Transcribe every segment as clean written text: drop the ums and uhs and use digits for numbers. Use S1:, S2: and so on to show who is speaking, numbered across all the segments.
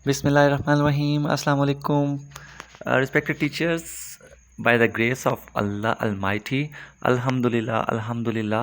S1: Bismillahirrahmanirrahim. Assalamu alaikum. Respected teachers, by the grace of Allah Almighty, Alhamdulillah, Alhamdulillah.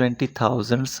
S1: 20,000